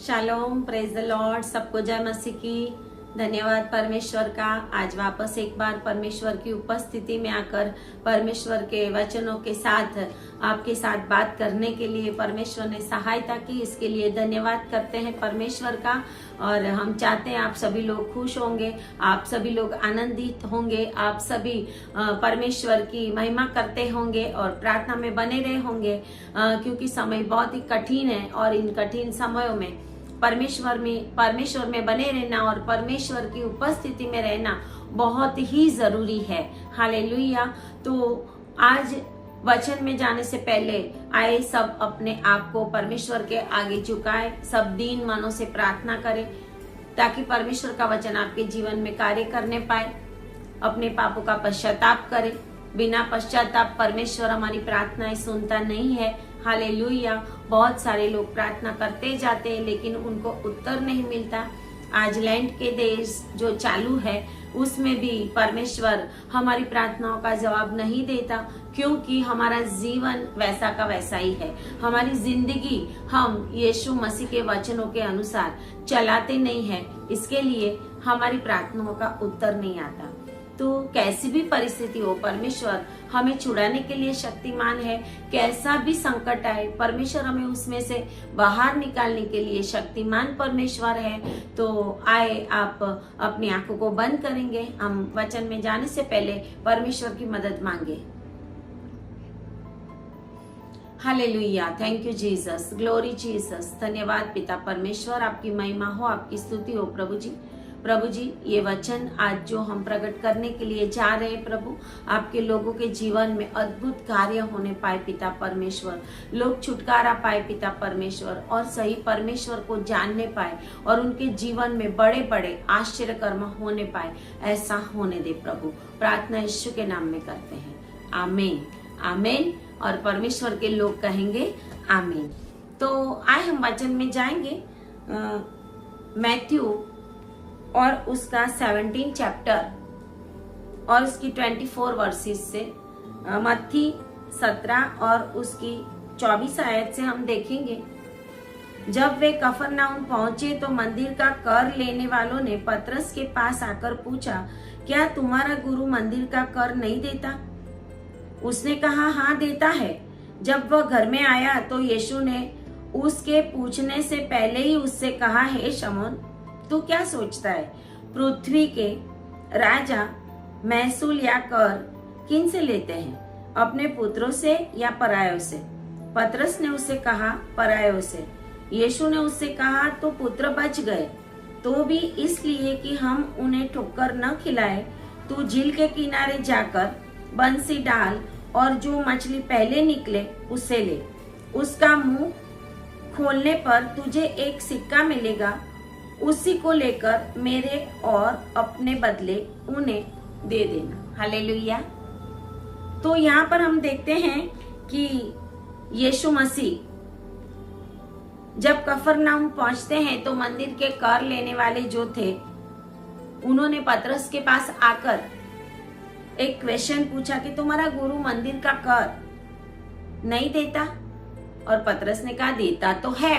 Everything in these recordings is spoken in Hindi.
Shalom, praise the Lord. सबको जय मसीह की। धन्यवाद परमेश्वर का। आज वापस एक बार परमेश्वर की उपस्थिति में आकर परमेश्वर के वचनों के साथ आपके साथ बात करने के लिए परमेश्वर ने सहायता की, इसके लिए धन्यवाद करते हैं परमेश्वर का। और हम चाहते हैं आप सभी लोग खुश होंगे, आप सभी लोग आनंदित होंगे, आप सभी परमेश्वर की महिमा करते होंगे और प्रार्थना में बने रहे होंगे, क्योंकि समय बहुत ही कठिन है और इन कठिन समयों में परमेश्वर में बने रहना और परमेश्वर की उपस्थिति में रहना बहुत ही जरूरी है। हालेलुया। तो आज वचन में जाने से पहले आए सब अपने आप को परमेश्वर के आगे झुकाए, सब दीन मनों से प्रार्थना करें ताकि परमेश्वर का वचन आपके जीवन में कार्य करने पाए। अपने पापों का पश्चाताप करें। बिना पश्चाताप परमेश्वर हमारी प्रार्थनाएं सुनता नहीं है। हालेलुया। बहुत सारे लोग प्रार्थना करते जाते हैं लेकिन उनको उत्तर नहीं मिलता। आज लैंड के देश जो चालू है उसमें भी परमेश्वर हमारी प्रार्थनाओं का जवाब नहीं देता, क्योंकि हमारा जीवन वैसा का वैसा ही है। हमारी जिंदगी हम यीशु मसीह के वचनों के अनुसार चलाते नहीं है, इसके लिए हमारी प्रार्थनाओं का उत्तर नहीं आता। तो कैसी भी परिस्थिति हो, परमेश्वर हमें छुड़ाने के लिए शक्तिमान है। कैसा भी संकट आए, परमेश्वर हमें उसमें से बाहर निकालने के लिए शक्तिमान परमेश्वर है। तो आए आप अपनी आंखों को बंद करेंगे। हम वचन में जाने से पहले परमेश्वर की मदद मांगे। Hallelujah. Thank you Jesus, glory Jesus. धन्यवाद पिता परमेश्वर, आपकी महिमा हो, आपकी स्तुति हो प्रभु जी। प्रभु जी, ये वचन आज जो हम प्रकट करने के लिए जा रहे हैं प्रभु, आपके लोगों के जीवन में अद्भुत कार्य होने पाए पिता परमेश्वर। लोग छुटकारा पाए पिता परमेश्वर और सही परमेश्वर को जानने पाए और उनके जीवन में बड़े बड़े आश्चर्य कर्म होने पाए। ऐसा होने दे प्रभु। प्रार्थना यीशु के नाम में करते हैं, आमीन आमीन। और परमेश्वर के लोग कहेंगे आमीन। तो आए हम वचन में जाएंगे। मैथ्यू और उसका 17 चैप्टर और उसकी 24 वर्सेस से, मत्ती 17 और उसकी 24 आयत से हम देखेंगे। जब वे कफरनाउम पहुंचे तो मंदिर का कर लेने वालों ने पतरस के पास आकर पूछा, क्या तुम्हारा गुरु मंदिर का कर नहीं देता? उसने कहा, हाँ देता है। जब वह घर में आया तो यीशु ने उसके पूछने से पहले ही उससे कहा, हे शमौन, तू क्या सोचता है? पृथ्वी के राजा महसूल या कर किन से लेते हैं, अपने पुत्रों से या परायों से? पतरस ने उससे कहा, परायों से। यीशु ने उससे कहा, तो पुत्र बच गए, तो भी इसलिए कि हम उन्हें ठोकर न खिलाए। तू झील के किनारे जाकर बंसी डाल और जो मछली पहले निकले उसे ले। उसका मुंह खोलने पर तुझे एक सिक्का मिलेगा, उसी को लेकर मेरे और अपने बदले उन्हें दे देना। हालेलुया। तो यहाँ पर हम देखते हैं कि यीशु मसीह जब कफरनाउम पहुंचते हैं तो मंदिर के कर लेने वाले जो थे उन्होंने पतरस के पास आकर एक क्वेश्चन पूछा कि तुम्हारा गुरु मंदिर का कर नहीं देता? और पतरस ने कहा, देता तो है।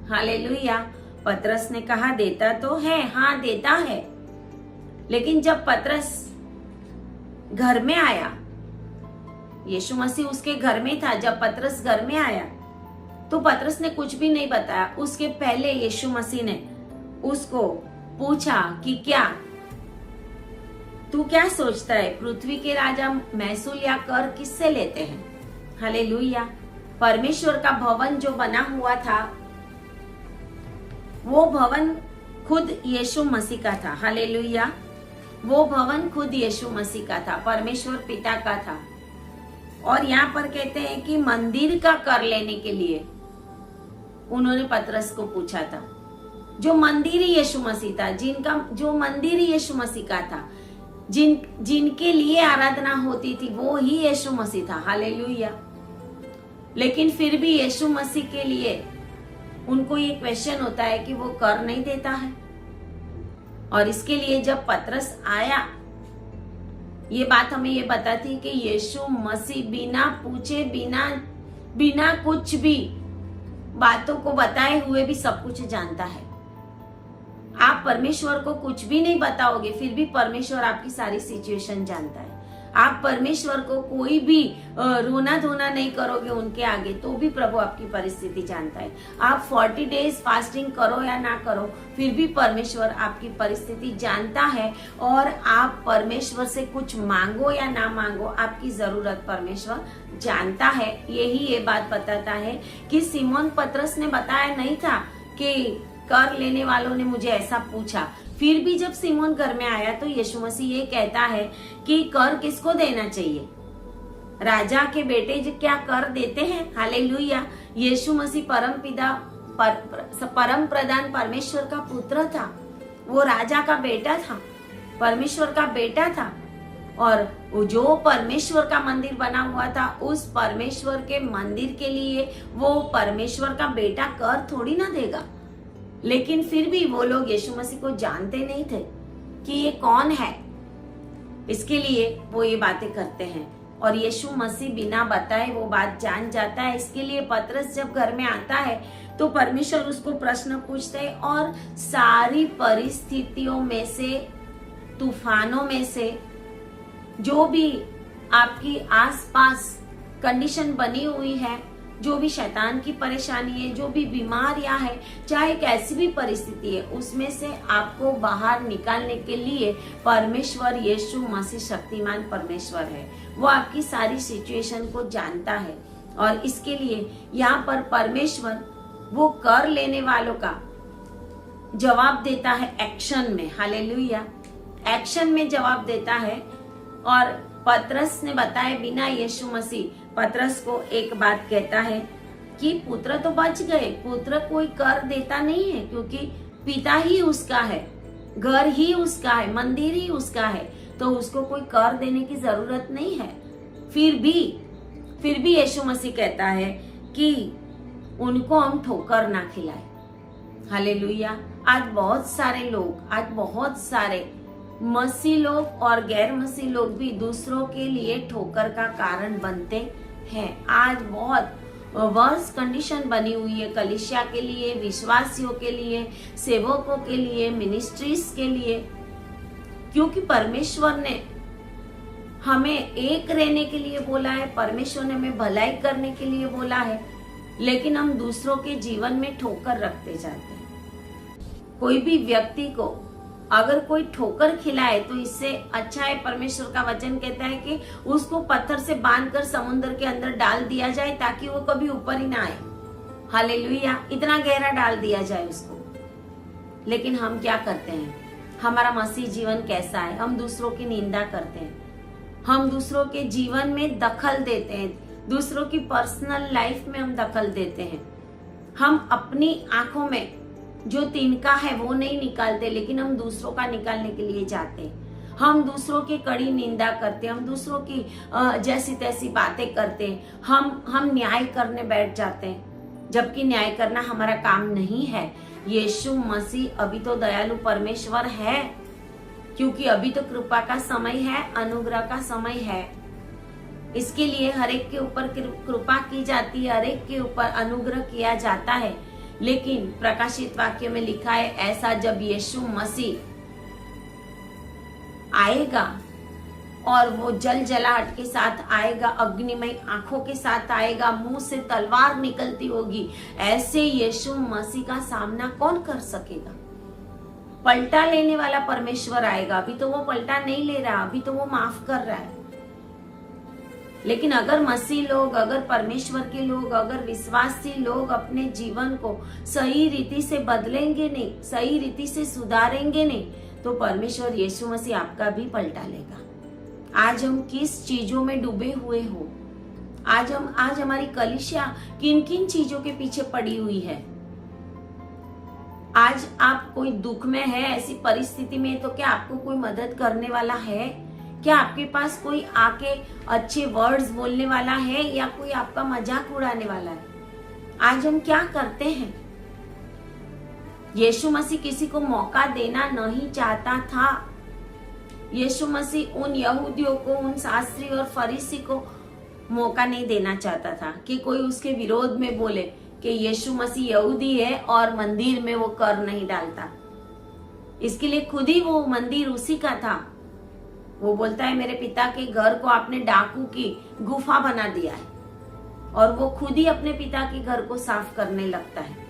हालेलुया। पतरस ने कहा, देता तो है, हाँ देता है। लेकिन जब पतरस घर में आया, यीशु मसीह उसके घर में था, जब पतरस घर में आया तो पतरस ने कुछ भी नहीं बताया। उसके पहले यीशु मसीह ने उसको पूछा कि क्या तू क्या सोचता है, पृथ्वी के राजा महसूल या कर किससे लेते हैं? हालेलुया। परमेश्वर का भवन जो बना हुआ था वो भवन खुद यीशु मसीह का था। हालेलुया। वो भवन खुद यीशु मसीह का था, परमेश्वर पिता का था। और यहाँ पर कहते हैं कि मंदिर का कर लेने के लिए उन्होंने पतरस को पूछा था। जो मंदिर यीशु मसीह था, जो मंदिर यीशु मसीह का था, जिनके लिए आराधना होती थी, वो ही यीशु मसीह था। हालेलुया। लेकिन फिर भी यीशु मसीह के लिए उनको ये क्वेश्चन होता है कि वो कर नहीं देता है। और इसके लिए जब पतरस आया, ये बात हमें ये बताती है कि यीशु मसीह बिना पूछे, बिना कुछ भी बातों को बताए हुए भी सब कुछ जानता है। आप परमेश्वर को कुछ भी नहीं बताओगे, फिर भी परमेश्वर आपकी सारी सिचुएशन जानता है। आप परमेश्वर को कोई भी रोना धोना नहीं करोगे उनके आगे, तो भी प्रभु आपकी परिस्थिति जानता है। आप 40 डेज फास्टिंग करो या ना करो, फिर भी परमेश्वर आपकी परिस्थिति जानता है। और आप परमेश्वर से कुछ मांगो या ना मांगो, आपकी जरूरत परमेश्वर जानता है। यही ये बात बताता है कि सिमोन पतरस ने बताया नहीं था कि कर लेने वालों ने मुझे ऐसा पूछा, फिर भी जब सिमोन घर में आया तो यीशु मसीह ये कहता है कि कर किसको देना चाहिए? राजा के बेटे जो क्या कर देते हैं? हालेलुया। यीशु मसीह परम प्रधान परमेश्वर का पुत्र था, वो राजा का बेटा था, परमेश्वर का बेटा था। और जो परमेश्वर का मंदिर बना हुआ था, उस परमेश्वर के मंदिर के लिए वो परमेश्वर का बेटा कर थोड़ी ना देगा। लेकिन फिर भी वो लोग यीशु मसीह को जानते नहीं थे कि ये कौन है, इसके लिए वो ये बातें करते हैं। और यीशु मसीह बिना बताए वो बात जान जाता है। इसके लिए पतरस जब घर में आता है तो परमेश्वर उसको प्रश्न पूछते हैं, और सारी परिस्थितियों में से, तूफानों में से, जो भी आपकी आसपास कंडीशन बनी हुई है, जो भी शैतान की परेशानी है, जो भी बीमारियां है, चाहे कैसी भी परिस्थिति है, उसमें से आपको बाहर निकालने के लिए परमेश्वर यीशु मसीह शक्तिमान परमेश्वर है। वो आपकी सारी सिचुएशन को जानता है। और इसके लिए यहाँ पर परमेश्वर वो कर लेने वालों का जवाब देता है एक्शन में। हालेलुया। एक्शन में जवाब देता है। और पतरस ने बताए बिना यीशु मसीह पतरस को एक बात कहता है कि पुत्र तो बच गए, पुत्र कोई कर देता नहीं है, क्योंकि पिता ही उसका है, घर ही उसका है, मंदिर ही उसका है, तो उसको कोई कर देने की जरूरत नहीं है। फिर भी यीशु मसीह कहता है कि उनको हम ठोकर ना खिलाए। हालेलुया। आज बहुत सारे मसीह लोग और गैर मसीह लोग भी दूसरों के लिए ठोकर का कारण बनते हैं। आज बहुत वर्स कंडीशन बनी हुई है कलीसिया के लिए, विश्वासियों के लिए, सेवकों के लिए, मिनिस्ट्रीज के लिए, क्योंकि परमेश्वर ने हमें एक रहने के लिए बोला है, परमेश्वर ने हमें भलाई करने के लिए बोला है, लेकिन हम दूसरों के जीवन में ठोकर रखते जाते हैं। कोई भी व्यक्ति को अगर कोई ठोकर खिलाए तो इससे अच्छा है, परमेश्वर का वचन कहता है कि उसको पत्थर से बांधकर समुद्र के अंदर डाल दिया जाए ताकि वो कभी ऊपर ही ना आए। हालेलुया। इतना गहरा डाल दिया जाए उसको। लेकिन हम क्या करते हैं? हमारा मसीह जीवन कैसा है? हम दूसरों की निंदा करते हैं, हम दूसरों के जीवन में दखल देते हैं, दूसरों की पर्सनल लाइफ में हम दखल देते हैं। हम अपनी आंखों में जो तिनका है वो नहीं निकालते, लेकिन हम दूसरों का निकालने के लिए जाते हैं। हम दूसरों की कड़ी निंदा करते हैं, हम दूसरों की जैसी तैसी बातें करते हैं, हम न्याय करने बैठ जाते हैं, जबकि न्याय करना हमारा काम नहीं है। यीशु मसीह अभी तो दयालु परमेश्वर है, क्योंकि अभी तो कृपा का समय है, अनुग्रह का समय है। इसके लिए हर एक के ऊपर कृपा की जाती है, हर एक के ऊपर अनुग्रह किया जाता है। लेकिन प्रकाशित वाक्य में लिखा है, ऐसा जब यीशु मसीह आएगा और वो जल जलाहट के साथ आएगा, अग्निमय आंखों के साथ आएगा, मुंह से तलवार निकलती होगी, ऐसे यीशु मसीह का सामना कौन कर सकेगा? पलटा लेने वाला परमेश्वर आएगा। अभी तो वो पलटा नहीं ले रहा, अभी तो वो माफ कर रहा है। लेकिन अगर मसीह लोग, अगर परमेश्वर के लोग, अगर विश्वासी लोग अपने जीवन को सही रीति से बदलेंगे नहीं, सही रीति से सुधारेंगे नहीं, तो परमेश्वर यीशु मसीह आपका भी पलटा लेगा। आज हम किस चीजों में डूबे हुए हो? आज हमारी कलीसिया किन किन चीजों के पीछे पड़ी हुई है? आज आप कोई दुख में है, ऐसी परिस्थिति में, तो क्या आपको कोई मदद करने वाला है? क्या आपके पास कोई आके अच्छे वर्ड्स बोलने वाला है, या कोई आपका मजाक उड़ाने वाला है? आज हम क्या करते हैं? यीशु मसीह किसी को मौका देना नहीं चाहता था। यीशु मसीह उन यहूदियों को, उन शास्त्री और फरीसी को मौका नहीं देना चाहता था कि कोई उसके विरोध में बोले कि यीशु मसीह यहूदी है और मंदिर में वो कर नहीं डालता। इसके लिए खुद ही वो मंदिर उसी का था। वो बोलता है मेरे पिता के घर को आपने डाकू की गुफा बना दिया है, और वो खुद ही अपने पिता के घर को साफ करने लगता है,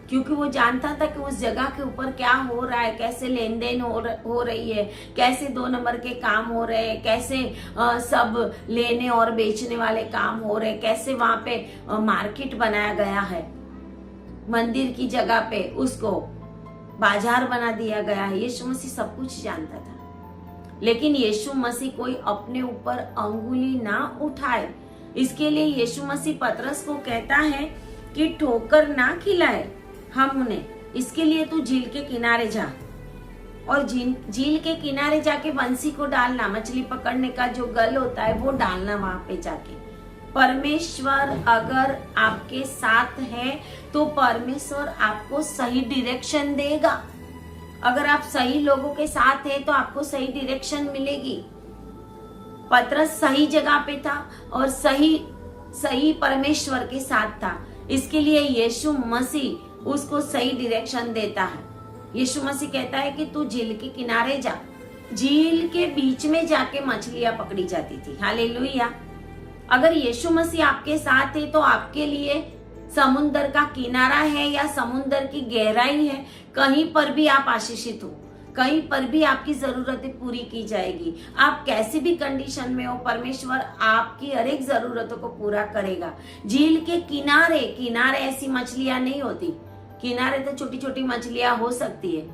क्योंकि वो जानता था कि उस जगह के ऊपर क्या हो रहा है, कैसे लेन देन हो रही है, कैसे 2 नंबर के काम हो रहे हैं, कैसे सब लेने और बेचने वाले काम हो रहे हैं, कैसे वहां पे मार्केट बनाया गया है, मंदिर की जगह पे उसको बाजार बना दिया गया है। यीशु मसीह सब कुछ जानता था, लेकिन यीशु मसीह कोई अपने ऊपर अंगुली ना उठाए। इसके लिए यीशु मसीह पतरस को कहता है कि ठोकर ना खिलाए हम उन्हें, इसके लिए तू झील के किनारे जा, और झील के किनारे जाके बंसी को डालना, मछली पकड़ने का जो गल होता है वो डालना वहां पे जाके। परमेश्वर अगर आपके साथ है तो परमेश्वर आपको सही डायरेक्शन देगा। अगर आप सही लोगों के साथ है तो आपको सही डायरेक्शन मिलेगी। पतरस सही जगह पे था और सही परमेश्वर के साथ था, इसके लिए यीशु मसीह उसको सही डायरेक्शन देता है। यीशु मसीह कहता है कि तू झील के किनारे जा। झील के बीच में जाके मछलियां पकड़ी जाती थी। हालेलुया। अगर यीशु मसीह आपके साथ है तो आपके लिए समुंदर का किनारा है या समुंदर की गहराई है, कहीं पर भी आप आशीषित हो, कहीं पर भी आपकी जरूरतें पूरी की जाएगी। आप कैसी भी कंडीशन में हो, परमेश्वर आपकी हर एक जरूरतों को पूरा करेगा। झील के किनारे ऐसी मछलियां नहीं होती। किनारे तो छोटी छोटी मछलियां हो सकती है।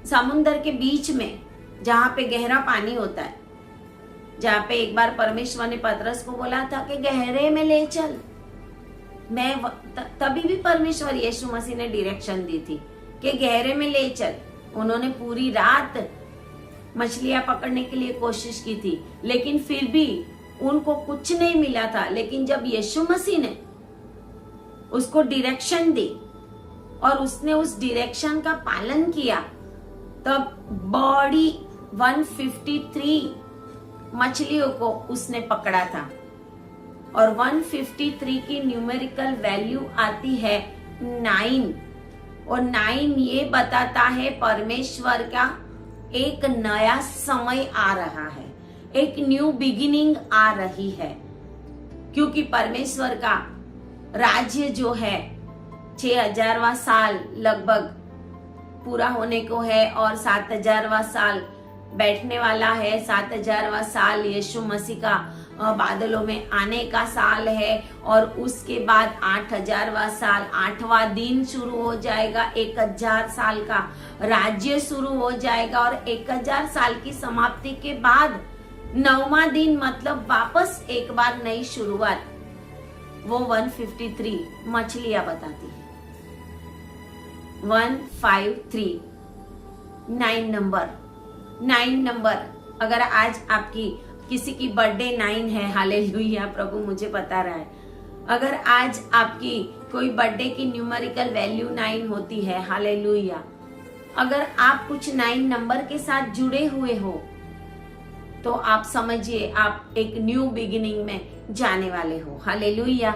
समुंदर के बीच में जहां पे गहरा पानी होता है, जहां पे एक बार परमेश्वर ने पतरस को बोला था कि गहरे में ले चल, तभी भी परमेश्वर यीशु मसीह ने डायरेक्शन दी थी कि गहरे में ले चल। उन्होंने पूरी रात मछलियां पकड़ने के लिए कोशिश की थी, लेकिन फिर भी उनको कुछ नहीं मिला था। लेकिन जब यीशु मसीह ने उसको डायरेक्शन दी और उसने उस डायरेक्शन का पालन किया, तब बड़ी 153 मछलियों को उसने पकड़ा था। और 153 की न्यूमेरिकल वैल्यू आती है 9, और 9 ये बताता है परमेश्वर का एक नया समय आ रहा है, एक न्यू बिगिनिंग आ रही है। क्योंकि परमेश्वर का राज्य जो है 6000वां साल लगभग पूरा होने को है, और 7000वां साल बैठने वाला है। 7000वां साल यीशु मसीह का बादलों में आने का साल है, और उसके बाद 8000वां साल, 8वां दिन शुरू हो जाएगा। 1000 साल का राज्य शुरू हो जाएगा, और 1000 साल की समाप्ति के बाद 9वां दिन मतलब वापस एक बार नई शुरुआत, वो 153 मछलियां बताती है। 153 9 नंबर। अगर आज आपकी किसी की बर्थडे 9 है, हालेलुया, प्रभु मुझे बता रहा है, अगर आज आपकी कोई बर्थडे की न्यूमेरिकल वैल्यू 9 होती है, हालेलुया, अगर आप कुछ 9 नंबर के साथ जुड़े हुए हो तो आप समझिए आप एक न्यू बिगिनिंग में जाने वाले हो। हालेलुया,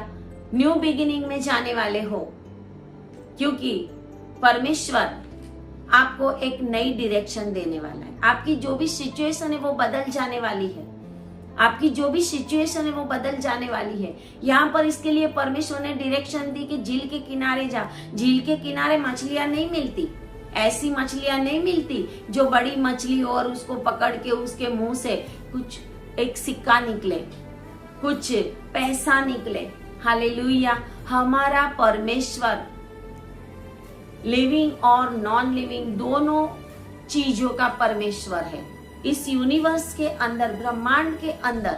न्यू बिगिनिंग में जाने वाले हो, क्योंकि परमेश्वर आपको एक नई डायरेक्शन देने वाला है। आपकी जो भी सिचुएशन है वो बदल जाने वाली है। आपकी जो भी सिचुएशन है वो बदल जाने वाली है। यहाँ पर इसके लिए परमेश्वर ने डायरेक्शन दी कि झील के किनारे जा। झील के किनारे मछलियां नहीं मिलती, ऐसी मछलियां नहीं मिलती जो बड़ी मछली हो और उसको पकड़ के उसके मुंह से कुछ एक सिक्का निकले, कुछ पैसा निकले। हालेलुया, हमारा परमेश्वर लिविंग और नॉन लिविंग दोनों चीजों का परमेश्वर है। इस यूनिवर्स के अंदर, ब्रह्मांड के अंदर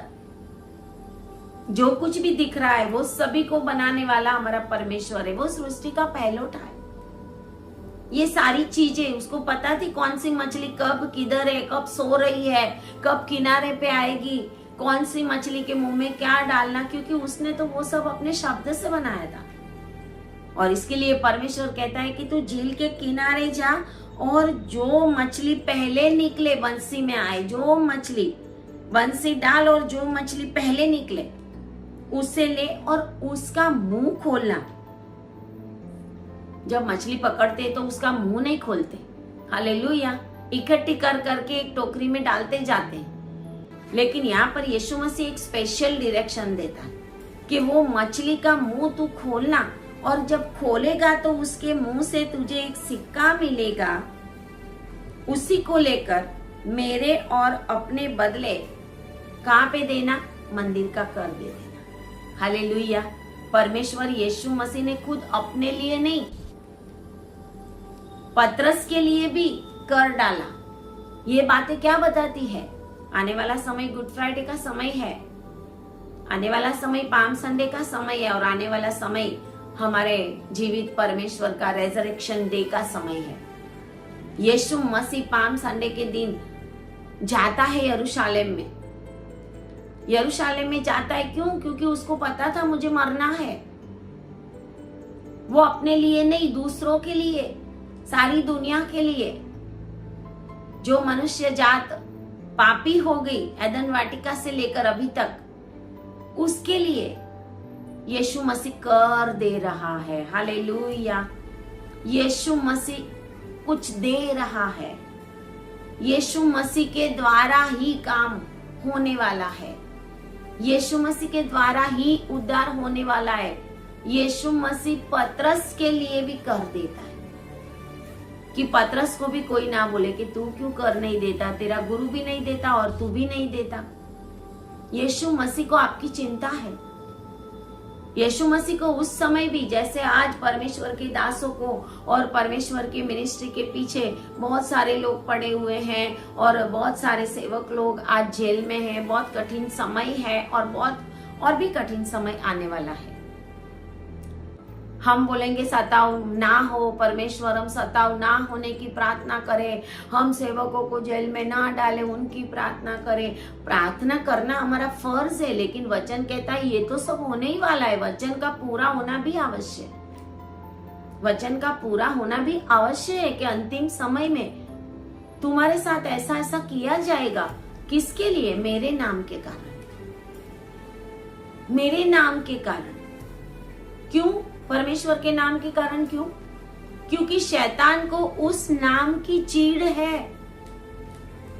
जो कुछ भी दिख रहा है वो सभी को बनाने वाला हमारा परमेश्वर है। वो सृष्टि का पहलौठा है। ये सारी चीजें उसको पता थी, कौन सी मछली कब किधर है, कब सो रही है, कब किनारे पे आएगी, कौन सी मछली के मुंह में क्या डालना, क्योंकि उसने तो वो सब अपने शब्द से बनाया था। और इसके लिए परमेश्वर कहता है कि तू झील के किनारे जा, और जो मछली पहले निकले बंसी में आए, जो मछली बंसी डाल और जो मछली पहले निकले उसे ले और उसका मुंह खोलना। जब मछली पकड़ते तो उसका मुंह नहीं खोलते, हालेलुया, इकट्ठी कर करके एक टोकरी में डालते जाते हैं। लेकिन यहाँ पर यीशु मसीह एक स्पेशल डायरेक्शन देता है कि वो मछली का मुंह तू खोलना, और जब खोलेगा तो उसके मुंह से तुझे एक सिक्का मिलेगा, उसी को लेकर मेरे और अपने बदले कहाँ पे देना? मंदिर का कर दे देना। हालेलुया। परमेश्वर यीशु मसीह ने खुद अपने लिए नहीं, पतरस के लिए भी कर डाला। ये बातें क्या बताती है? आने वाला समय गुड फ्राइडे का समय है, आने वाला समय पाम संडे का समय है, और आने वाला समय हमारे जीवित परमेश्वर का रेजरेक्शन डे का समय है। यीशु मसीह पाम संडे के दिन जाता है यरूशलेम में। यरूशलेम में जाता है क्यों? क्योंकि उसको पता था मुझे मरना है। वो अपने लिए नहीं, दूसरों के लिए, सारी दुनिया के लिए। जो मनुष्य जात पापी हो गई एदन वाटिका से लेकर अभी तक, उसके लिए यीशु मसीह कर दे रहा है। हालेलुया। यीशु मसीह कुछ दे रहा है। यीशु मसीह के द्वारा ही काम होने वाला है। यीशु मसीह के द्वारा ही उद्धार होने वाला है। यीशु मसीह पतरस के लिए भी कर देता है कि पतरस को भी कोई ना बोले कि तू क्यों कर नहीं देता, तेरा गुरु भी नहीं देता और तू भी नहीं देता। यीशु मसीह को आपकी चिंता है। यीशु मसीह को उस समय भी, जैसे आज परमेश्वर के दासों को और परमेश्वर की मिनिस्ट्री के पीछे बहुत सारे लोग पड़े हुए हैं और बहुत सारे सेवक लोग आज जेल में हैं, बहुत कठिन समय है और भी कठिन समय आने वाला है। हम बोलेंगे सताव ना हो परमेश्वर, हम सताव ना होने की प्रार्थना करें, हम सेवकों को जेल में ना डालें, उनकी प्रार्थना करें। प्रार्थना करना हमारा फर्ज है, लेकिन वचन कहता है ये तो सब होने ही वाला है। वचन का पूरा होना भी आवश्यक है। वचन का पूरा होना भी आवश्यक है कि अंतिम समय में तुम्हारे साथ ऐसा ऐसा किया जाएगा। किसके लिए? मेरे नाम के कारण। मेरे नाम के कारण। क्यों? परमेश्वर के नाम के कारण। क्यों? क्योंकि शैतान को उस नाम की चीड़ है।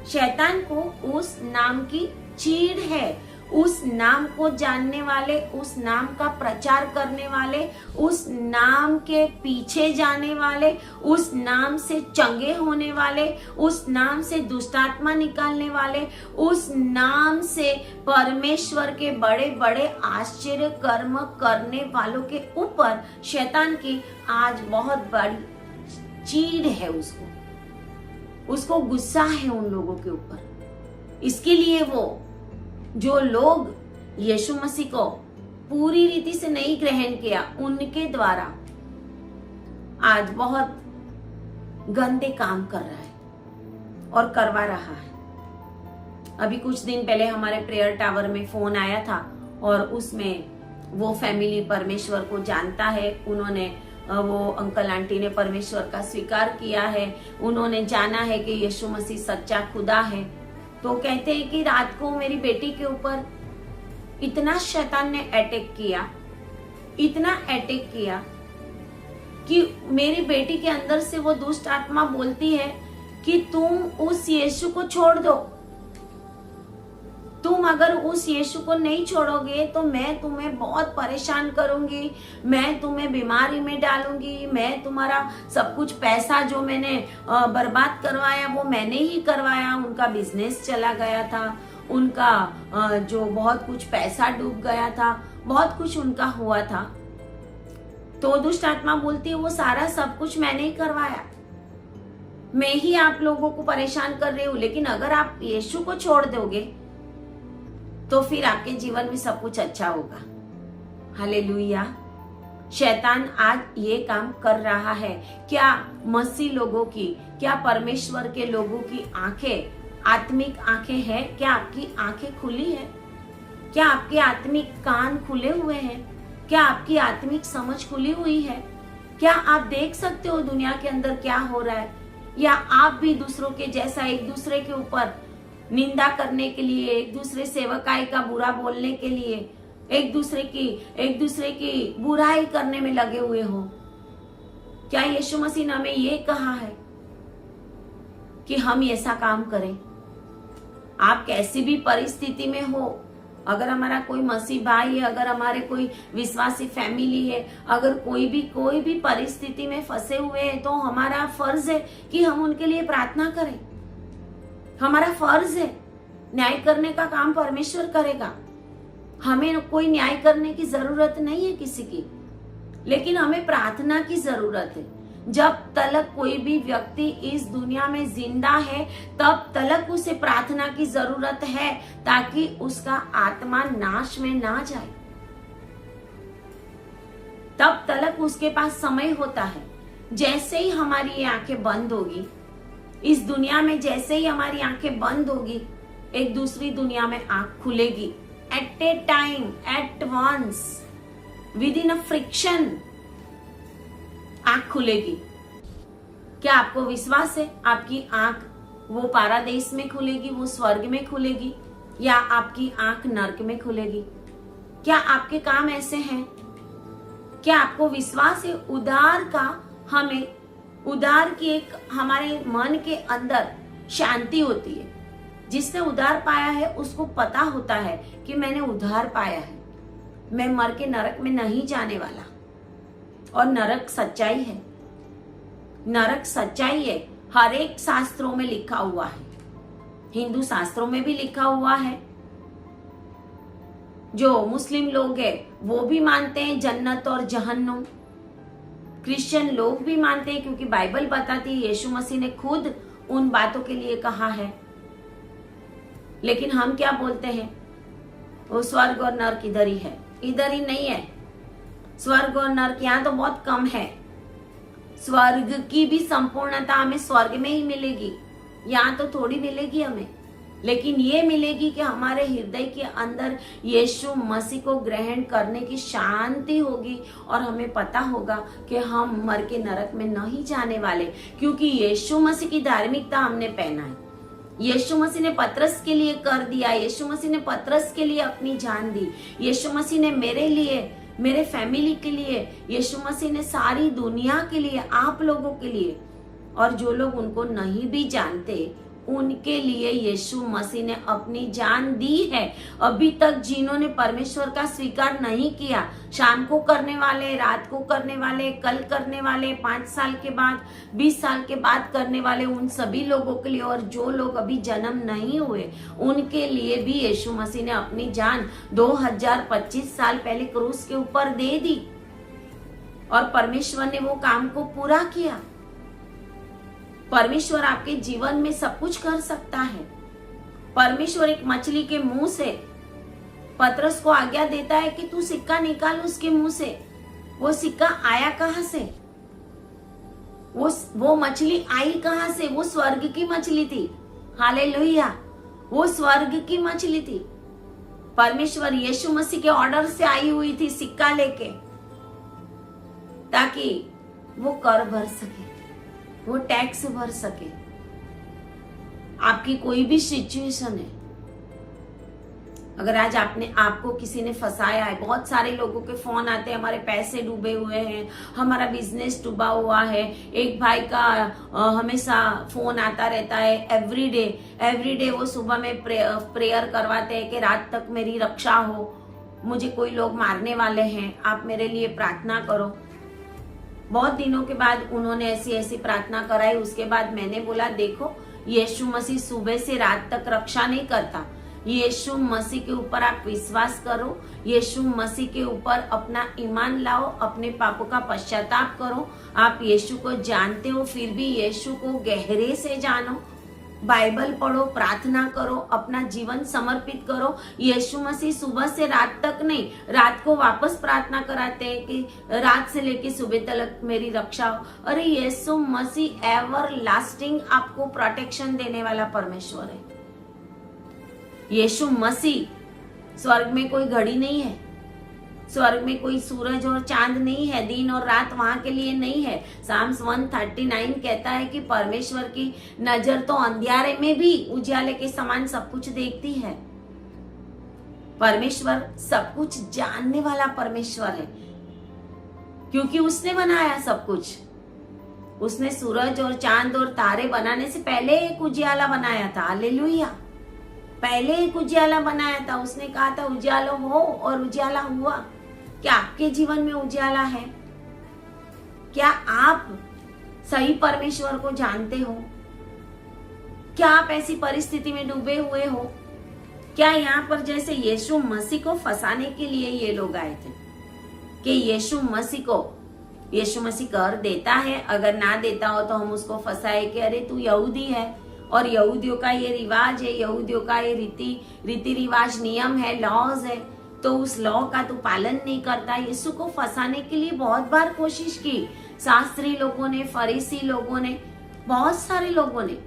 शैतान को उस नाम की चीड़ है। उस नाम को जानने वाले, उस नाम का प्रचार करने वाले, उस नाम के पीछे जाने वाले, उस नाम से चंगे होने वाले, उस नाम से दुष्टात्मा निकालने वाले, उस नाम से परमेश्वर के बड़े बड़े आश्चर्य कर्म करने वालों के ऊपर शैतान की आज बहुत बड़ी चीड़ है। उसको गुस्सा है उन लोगों के ऊपर। इसके लिए वो जो लोग यीशु मसीह को पूरी रीति से नहीं ग्रहण किया, उनके द्वारा आज बहुत गंदे काम कर रहा है और करवा रहा है। अभी कुछ दिन पहले हमारे प्रेयर टावर में फोन आया था और उसमें वो फैमिली परमेश्वर को जानता है। उन्होंने, वो अंकल आंटी ने परमेश्वर का स्वीकार किया है। उन्होंने जाना है कि यीशु मसीह सच्चा खुदा है। तो कहते हैं कि रात को मेरी बेटी के ऊपर इतना शैतान ने अटैक किया, इतना अटैक किया कि मेरी बेटी के अंदर से वो दुष्ट आत्मा बोलती है कि तुम उस यीशु को छोड़ दो। तुम अगर उस यीशु को नहीं छोड़ोगे तो मैं तुम्हें बहुत परेशान करूंगी, मैं तुम्हें बीमारी में डालूंगी, मैं तुम्हारा सब कुछ पैसा जो मैंने बर्बाद करवाया वो मैंने ही करवाया। उनका बिजनेस चला गया था, उनका जो बहुत कुछ पैसा डूब गया था, बहुत कुछ उनका हुआ था। तो दुष्ट आत्मा बोलती है वो सारा सब कुछ मैंने ही करवाया, मैं ही आप लोगों को परेशान कर रही हूँ। लेकिन अगर आप यीशु को छोड़ दोगे तो फिर आपके जीवन में सब कुछ अच्छा होगा। हालेलुया। शैतान आज ये काम कर रहा है। क्या मसीह लोगों की, क्या परमेश्वर के लोगों की आंखें, आत्मिक आंखें हैं? क्या आपकी आंखें खुली है? क्या आपके आत्मिक कान खुले हुए हैं? क्या आपकी आत्मिक समझ खुली हुई है? क्या आप देख सकते हो दुनिया के अंदर क्या हो रहा है? या आप भी दूसरों के जैसा एक दूसरे के ऊपर निंदा करने के लिए, एक दूसरे सेवकाई का बुरा बोलने के लिए एक दूसरे की बुराई करने में लगे हुए हो। क्या यीशु मसीह ने हमें ये कहा है कि हम ऐसा काम करें? आप कैसी भी परिस्थिति में हो, अगर हमारा कोई मसीह भाई है, अगर हमारे कोई विश्वासी फैमिली है, अगर कोई भी परिस्थिति में फंसे हुए हैं, तो हमारा फर्ज है कि हम उनके लिए प्रार्थना करें। हमारा फर्ज है। न्याय करने का काम परमेश्वर करेगा। हमें कोई न्याय करने की जरूरत नहीं है किसी की, लेकिन हमें प्रार्थना की जरूरत है। जब तलक कोई भी व्यक्ति इस दुनिया में जिंदा है, तब तलक उसे प्रार्थना की जरूरत है, ताकि उसका आत्मा नाश में ना जाए। तब तलक उसके पास समय होता है। जैसे ही हमारी आंखें बंद होगी इस दुनिया में, जैसे ही हमारी आंखें बंद होगी, एक दूसरी दुनिया में आंख खुलेगी। At a time, at once, within a fraction आंख खुलेगी। क्या आपको विश्वास है आपकी आंख वो पारादेश में खुलेगी, वो स्वर्ग में खुलेगी, या आपकी आंख नरक में खुलेगी? क्या आपके काम ऐसे हैं? क्या आपको विश्वास है उधार का? हमें उधार की एक हमारे मन के अंदर शांति होती है। जिसने उधार पाया है उसको पता होता है कि मैंने उधार पाया है, मैं मर के नरक में नहीं जाने वाला। और नरक सच्चाई है, नरक सच्चाई है। हर एक शास्त्रों में लिखा हुआ है, हिंदू शास्त्रों में भी लिखा हुआ है। जो मुस्लिम लोग हैं वो भी मानते हैं जन्नत और जहन्नुम। क्रिश्चियन लोग भी मानते हैं, क्योंकि बाइबल बताती है, यीशु मसीह ने खुद उन बातों के लिए कहा है। लेकिन हम क्या बोलते हैं? वो स्वर्ग और नरक इधर ही है। इधर ही नहीं है स्वर्ग और नरक, यहाँ तो बहुत कम है। स्वर्ग की भी संपूर्णता हमें स्वर्ग में ही मिलेगी, यहाँ तो थोड़ी मिलेगी हमें। लेकिन ये मिलेगी कि हमारे हृदय के अंदर यीशु मसीह को ग्रहण करने की शांति होगी, और हमें पता होगा कि हम मर के नरक में नहीं जाने वाले, क्योंकि यीशु मसीह की धार्मिकता हमने पहना है। यीशु मसीह ने पतरस के लिए कर दिया, यीशु मसीह ने पतरस के लिए अपनी जान दी, यीशु मसीह ने मेरे लिए, मेरे फैमिली के लिए, यीशु मसीह ने सारी दुनिया के लिए, आप लोगों के लिए, और जो लोग उनको नहीं भी जानते उनके लिए यीशु मसीह ने अपनी जान दी है। अभी तक जिन्होंने परमेश्वर का स्वीकार नहीं किया, शाम को करने वाले, रात को करने वाले, कल करने वाले, 5 साल के बाद, 20 साल के बाद करने वाले, उन सभी लोगों के लिए, और जो लोग अभी जन्म नहीं हुए उनके लिए भी यीशु मसीह ने अपनी जान 2025 साल पहले क्रूस के ऊपर दे दी, और परमेश्वर ने वो काम को पूरा किया। परमेश्वर आपके जीवन में सब कुछ कर सकता है। परमेश्वर एक मछली के मुंह से पतरस को आज्ञा देता है कि तू सिक्का निकाल उसके मुंह से। वो सिक्का आया कहां से? वो मछली आई कहां से? वो स्वर्ग की मछली थी। हालेलुया, वो स्वर्ग की मछली थी। परमेश्वर यीशु मसीह के ऑर्डर से आई हुई थी सिक्का लेके, ताकि वो कर भर सके, वो टैक्स भर सके। आपकी कोई भी सिचुएशन है, अगर आज आपको किसी ने फंसाया है, बहुत सारे लोगों के फोन आते हैं, हमारे पैसे डूबे हुए हैं, हमारा बिजनेस डूबा हुआ है। एक भाई का हमेशा फोन आता रहता है, एवरीडे वो सुबह में प्रेयर करवाते हैं कि रात तक मेरी रक्षा हो, मुझे कोई लोग मारने वाले हैं, आप मेरे लिए प्रार्थना करो। बहुत दिनों के बाद उन्होंने ऐसी प्रार्थना कराई। उसके बाद मैंने बोला, देखो यीशु मसीह सुबह से रात तक रक्षा नहीं करता। यीशु मसीह के ऊपर आप विश्वास करो, यीशु मसीह के ऊपर अपना ईमान लाओ, अपने पापों का पश्चाताप करो। आप यीशु को जानते हो, फिर भी यीशु को गहरे से जानो, बाइबल पढ़ो, प्रार्थना करो, अपना जीवन समर्पित करो। यीशु मसीह सुबह से रात तक नहीं, रात को वापस प्रार्थना कराते हैं कि रात से लेके सुबह तक मेरी रक्षा हो। अरे यीशु मसीह एवर लास्टिंग आपको प्रोटेक्शन देने वाला परमेश्वर है। यीशु मसीह, स्वर्ग में कोई घड़ी नहीं है, स्वर्ग में कोई सूरज और चांद नहीं है, दिन और रात वहां के लिए नहीं है। साम्स 139 कहता है कि परमेश्वर की नजर तो अंधियारे में भी उजाले के समान सब कुछ देखती है। परमेश्वर सब कुछ जानने वाला परमेश्वर है, क्योंकि उसने बनाया सब कुछ। उसने सूरज और चांद और तारे बनाने से पहले एक उजियाला बनाया था। हालेलुया। पहले एक उजियाला बनाया था। उसने कहा था उजियाला हो, और उजियाला हुआ। क्या आपके जीवन में उजियाला है? क्या आप सही परमेश्वर को जानते हो? क्या आप ऐसी परिस्थिति में डूबे हुए हो? क्या यहाँ पर जैसे यीशु मसीह को फंसाने के लिए ये लोग आए थे कि यीशु मसीह कर देता है, अगर ना देता हो तो हम उसको फंसाए कि अरे तू यहूदी है और यहूदियों का ये रिवाज है, यहूदियों का ये रीति रिवाज नियम है, लॉज है, तो उस लॉ का तू पालन नहीं करता। यीशु को फंसाने के लिए बहुत बार कोशिश की। शास्त्री लोगों ने, फरीसी लोगों ने, बहुत सारे लोगों ने,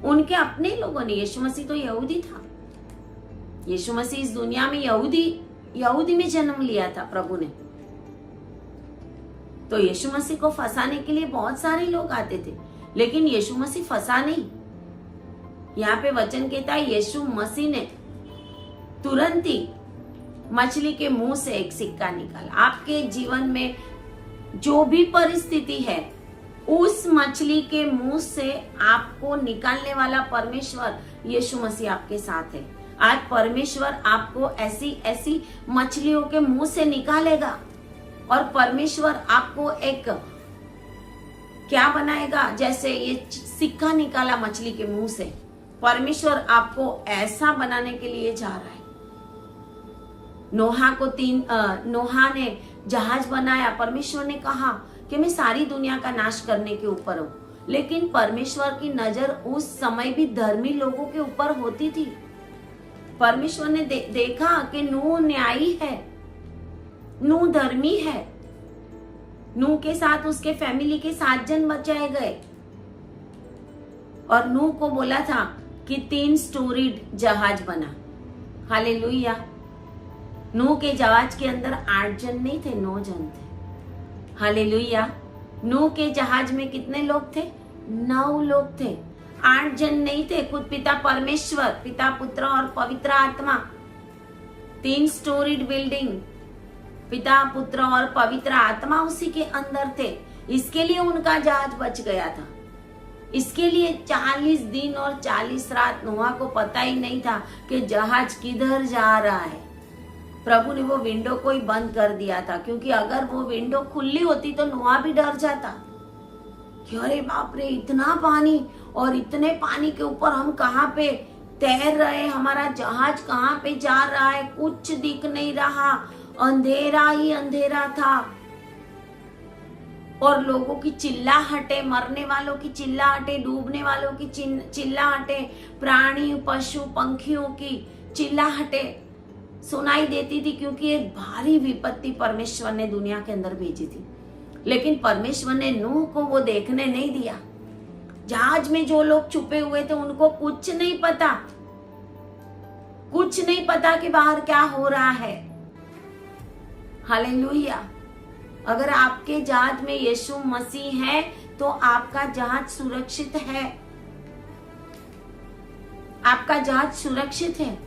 उनके अपने लोगों ने। यीशु मसीह तो यहूदी था। यीशु मसीह इस दुनिया में यहूदी में जन्म लिया था प्रभु ने। तो यीशु मसीह को फंसाने के लिए बहुत सारे लोग आते थे, लेकिन यीशु मसीह फंसा नहीं। यहाँ पे वचन कहता है यीशु मसीह ने तुरंत ही मछली के मुंह से एक सिक्का निकाला। आपके जीवन में जो भी परिस्थिति है, उस मछली के मुंह से आपको निकालने वाला परमेश्वर यीशु मसीह आपके साथ है। आज परमेश्वर आपको ऐसी मछलियों के मुंह से निकालेगा, और परमेश्वर आपको एक क्या बनाएगा, जैसे ये सिक्का निकाला मछली के मुंह से, परमेश्वर आपको ऐसा बनाने के लिए जा रहा है। नोहा ने जहाज बनाया। परमेश्वर ने कहा कि मैं सारी दुनिया का नाश करने के ऊपर हूं, लेकिन परमेश्वर की नजर उस समय भी धर्मी लोगों के ऊपर होती थी। परमेश्वर ने देखा कि नूह न्यायी है, नूह धर्मी है। नूह के साथ उसके फैमिली के 7 जन बचाए गए, और नूह को बोला था कि 3 स्टोरीड जहाज बना। हालेलुया। नूह के जहाज के अंदर 8 जन नहीं थे, 9 जन थे। हालेलुया। नूह के जहाज में कितने लोग थे? 9 लोग थे। 8 जन नहीं थे। खुद पिता परमेश्वर, पिता, पुत्र और पवित्र आत्मा, 3 स्टोरीड बिल्डिंग, पिता, पुत्र और पवित्र आत्मा उसी के अंदर थे। इसके लिए उनका जहाज बच गया था। इसके लिए 40 दिन और 40 रात नोहा को पता ही नहीं था कि जहाज किधर जा रहा है। प्रभु ने वो विंडो को ही बंद कर दिया था, क्योंकि अगर वो विंडो खुली होती तो नोहा भी डर जाता कि अरे बाप रे, इतना पानी, और इतने पानी के ऊपर हम कहाँ पे तैर रहे, हमारा जहाज कहाँ पे जा रहा है, कुछ दिख नहीं रहा, अंधेरा ही अंधेरा था। और लोगों की चिल्लाहटें, मरने वालों की चिल्लाहटें, डूबने वालों की चिल्लाहटें, प्राणी, पशु, पंखियों की चिल्लाहटें सुनाई देती थी, क्योंकि एक भारी विपत्ति परमेश्वर ने दुनिया के अंदर भेजी थी। लेकिन परमेश्वर ने नूह को वो देखने नहीं दिया। जहाज में जो लोग छुपे हुए थे उनको कुछ नहीं पता कि बाहर क्या हो रहा है। हालेलुया। अगर आपके जहाज में यीशु मसीह है तो आपका जहाज सुरक्षित है। आपका जहाज सुरक्षित है।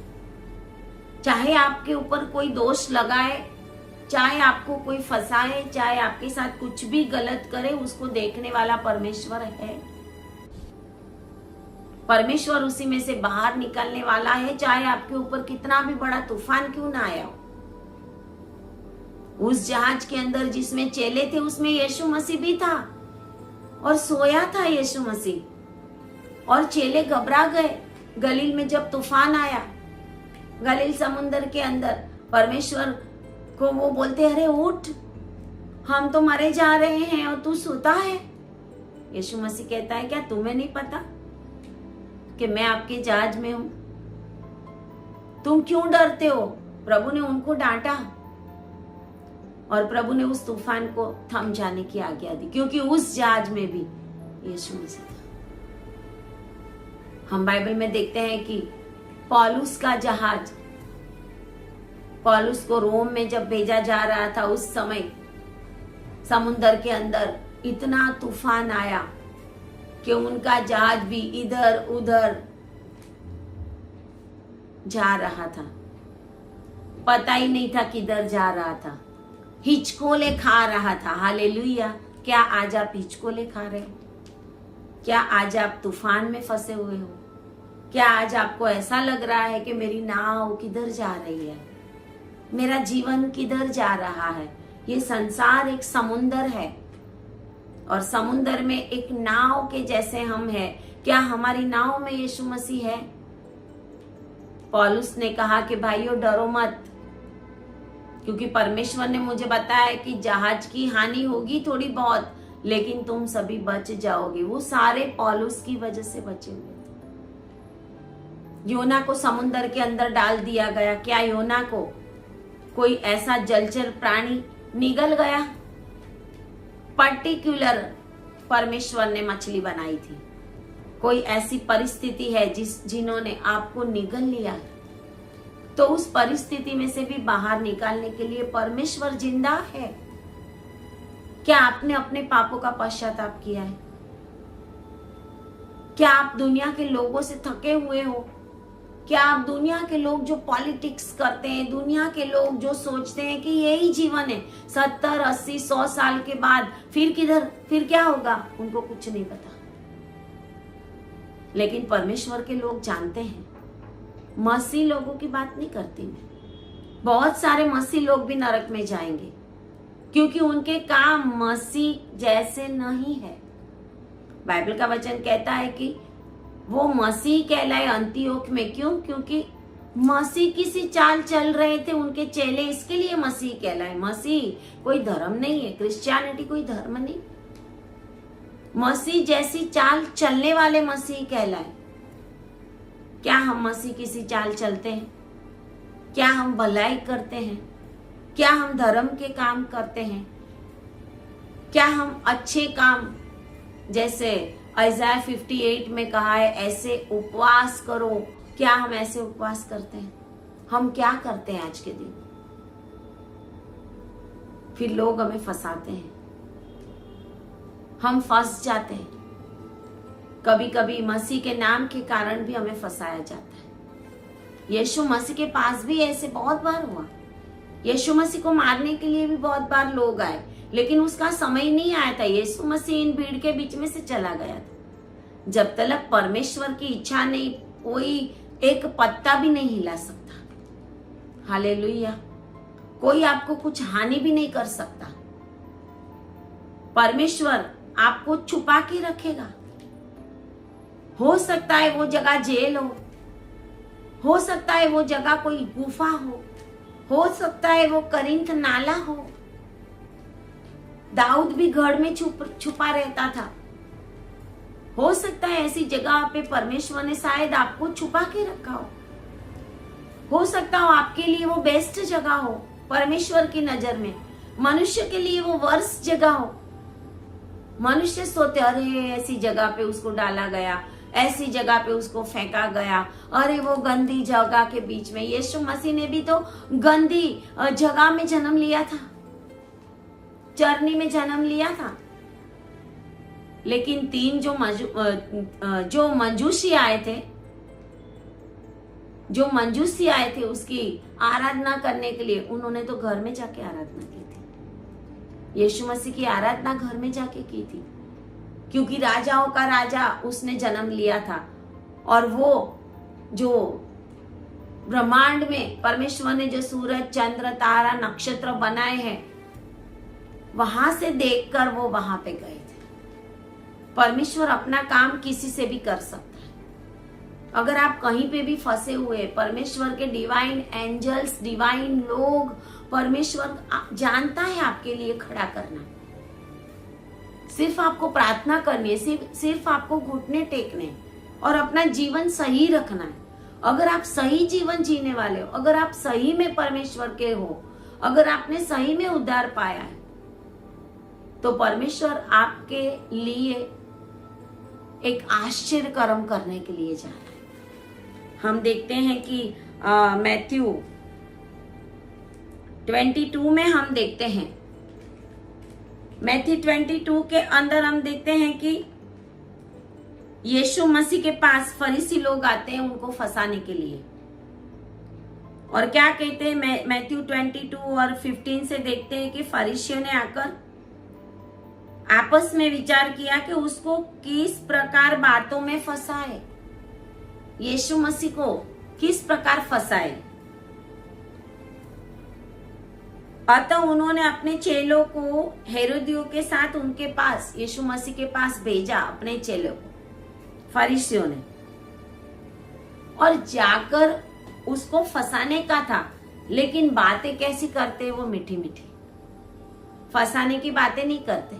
चाहे आपके ऊपर कोई दोष लगाए, चाहे आपको कोई फंसाए, चाहे आपके साथ कुछ भी गलत करे, उसको देखने वाला परमेश्वर है। परमेश्वर उसी में से बाहर निकलने वाला है, चाहे आपके ऊपर कितना भी बड़ा तूफान क्यों ना आया हो। उस जहाज के अंदर जिसमें चेले थे, उसमें यीशु मसीह भी था, और सोया था यीशु मसीह। और चेले घबरा गए गलील में जब तूफान आया। गलील समुद्र के अंदर परमेश्वर को वो बोलते, अरे उठ, हम तो मरे जा रहे हैं और तू सोता है। यीशु मसीह कहता है, क्या तुम्हें नहीं पता कि मैं आपके जहाज में हूं? तुम क्यों डरते हो? प्रभु ने उनको डांटा, और प्रभु ने उस तूफान को थम जाने की आज्ञा दी, क्योंकि उस जहाज में भी यीशु मसीह था। हम बाइबल में देखते हैं कि पौलुस का जहाज, पौलुस को रोम में जब भेजा जा रहा था, उस समय समुद्र के अंदर इतना तूफान आया कि उनका जहाज भी इधर उधर जा रहा था। पता ही नहीं था किधर जा रहा था, हिचकोले खा रहा था। हालेलुया। क्या आज आप हिचकोले खा रहे हो? क्या आज आप तूफान में फंसे हुए हो? क्या आज आपको ऐसा लग रहा है कि मेरी नाव किधर जा रही है, मेरा जीवन किधर जा रहा है? ये संसार एक समुंदर है और समुंदर में एक नाव के जैसे हम हैं। क्या हमारी नाव में यीशु मसीह है? पौलुस ने कहा कि भाइयों डरो मत, क्योंकि परमेश्वर ने मुझे बताया कि जहाज की हानि होगी थोड़ी बहुत, लेकिन तुम सभी बच जाओगे। वो सारे पौलुस की वजह से बचे हुए थे। योना को समुद्र के अंदर डाल दिया गया। क्या योना को कोई ऐसा जलचर प्राणी निगल गया? पर्टिकुलर परमेश्वर ने मछली बनाई थी। कोई ऐसी परिस्थिति है जिन्होंने आपको निगल लिया, तो उस परिस्थिति में से भी बाहर निकालने के लिए परमेश्वर जिंदा है। क्या आपने अपने पापों का पश्चाताप किया है? क्या आप दुनिया के लोगों से थके हुए हो? क्या आप दुनिया के लोग जो पॉलिटिक्स करते हैं, दुनिया के लोग जो सोचते हैं कि यही जीवन है, 70, 80, 100 साल के बाद फिर किधर, फिर क्या होगा, उनको कुछ नहीं पता। लेकिन परमेश्वर के लोग जानते हैं। मसीह लोगों की बात नहीं करती मैं। बहुत सारे मसीह लोग भी नरक में जाएंगे क्योंकि उनके काम मसीह जैसे नहीं है। बाइबल का वचन कहता है कि वो मसीह कहलाए अंतियोक में। क्यों? क्योंकि मसीह किसी चाल चल रहे थे उनके चेले, इसके लिए मसीह कहलाए। मसीह कोई धर्म नहीं है, क्रिश्चियनिटी कोई धर्म नहीं। मसीह जैसी चाल चलने वाले मसीह कहलाए। क्या हम मसीह किसी चाल चलते हैं? क्या हम भलाई करते हैं? क्या हम धर्म के काम करते हैं? क्या हम अच्छे काम, जैसे इज़ाया 58 में कहा है ऐसे उपवास करो, क्या हम ऐसे उपवास करते हैं? हम क्या करते हैं आज के दिन? फिर लोग हमें फंसाते हैं, हम फंस जाते हैं। कभी कभी मसीह के नाम के कारण भी हमें फंसाया जाता है। यीशु मसीह के पास भी ऐसे बहुत बार हुआ। यीशु मसीह को मारने के लिए भी बहुत बार लोग आए, लेकिन उसका समय नहीं आया था। यीशु मसीह इन भीड़ के बीच में से चला गया था। जब तक परमेश्वर की इच्छा नहीं, कोई एक पत्ता भी नहीं हिला सकता। हालेलुया। कोई आपको कुछ हानि भी नहीं कर सकता। परमेश्वर आपको छुपा के रखेगा। हो सकता है वो जगह जेल हो सकता है वो जगह कोई गुफा हो सकता है वो करिंथ नाला दाऊद भी घर में छुपा रहता था। हो सकता है ऐसी जगह पे परमेश्वर ने शायद आपको छुपा के रखा हो सकता हो आपके लिए वो बेस्ट जगह हो परमेश्वर की नजर में। मनुष्य के लिए वो वर्स्ट जगह हो। मनुष्य सोते अरे ऐसी जगह पे उसको डाला गया, ऐसी जगह पे उसको फेंका गया, अरे वो गंदी जगह के बीच में। यीशु मसीह ने भी तो गंदी जगह में जन्म लिया था, चरनी में जन्म लिया था। लेकिन 3 जो मंजूसी आए थे उसकी आराधना करने के लिए, उन्होंने तो घर में जाके आराधना की थी। यीशु मसीह की आराधना घर में जाके की थी, क्योंकि राजाओं का राजा उसने जन्म लिया था। और वो जो ब्रह्मांड में परमेश्वर ने जो सूरज, चंद्र, तारा, नक्षत्र बनाए हैं, वहां से देखकर वो वहां पे गए थे। परमेश्वर अपना काम किसी से भी कर सकता है। अगर आप कहीं पे भी फंसे हुए, परमेश्वर के डिवाइन एंजल्स, डिवाइन लोग, परमेश्वर जानता है आपके लिए खड़ा करना। सिर्फ आपको प्रार्थना करनी है, सिर्फ आपको घुटने टेकने और अपना जीवन सही रखना है। अगर आप सही जीवन जीने वाले हो, अगर आप सही में परमेश्वर के हो, अगर आपने सही में उद्धार पाया है, तो परमेश्वर आपके लिए एक आश्चर्य कर्म करने के लिए जा रहा है। हम देखते हैं कि मैथ्यू 22 में हम देखते हैं, मैथ्यू 22 के अंदर हम देखते हैं कि यीशु मसीह के पास फरीसी लोग आते हैं उनको फंसाने के लिए। और क्या कहते हैं मैथ्यू 22 और 15 से देखते हैं कि फरीसियों ने आकर आपस में विचार किया कि उसको किस प्रकार बातों में फंसाए, यीशु मसीह को किस प्रकार फंसाए। अतः उन्होंने अपने चेलों को हेरोदियों के साथ उनके पास, यीशु मसीह के पास भेजा अपने चेलों को, फरीसियों ने, और जाकर उसको फंसाने का था। लेकिन बातें कैसी करते, वो मीठी मीठी, फंसाने की बातें नहीं करते।